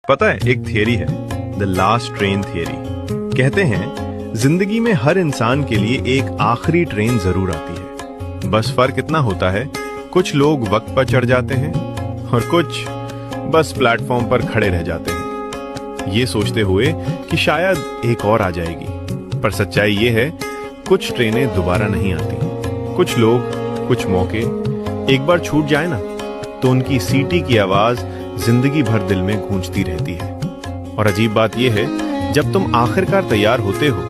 पता है, एक थियरी है, द लास्ट ट्रेन थियरी। कहते हैं जिंदगी में हर इंसान के लिए एक आखिरी ट्रेन जरूर आती है। बस फर्क इतना होता है, कुछ लोग वक्त पर चढ़ जाते हैं और कुछ बस प्लेटफॉर्म पर खड़े रह जाते हैं, ये सोचते हुए कि शायद एक और आ जाएगी। पर सच्चाई ये है, कुछ ट्रेनें दोबारा नहीं आती। कुछ लोग, कुछ मौके एक बार छूट जाए ना, तो उनकी सीटी की आवाज जिंदगी भर दिल में गूंजती रहती है। और अजीब बात यह है, जब तुम आखिरकार तैयार होते हो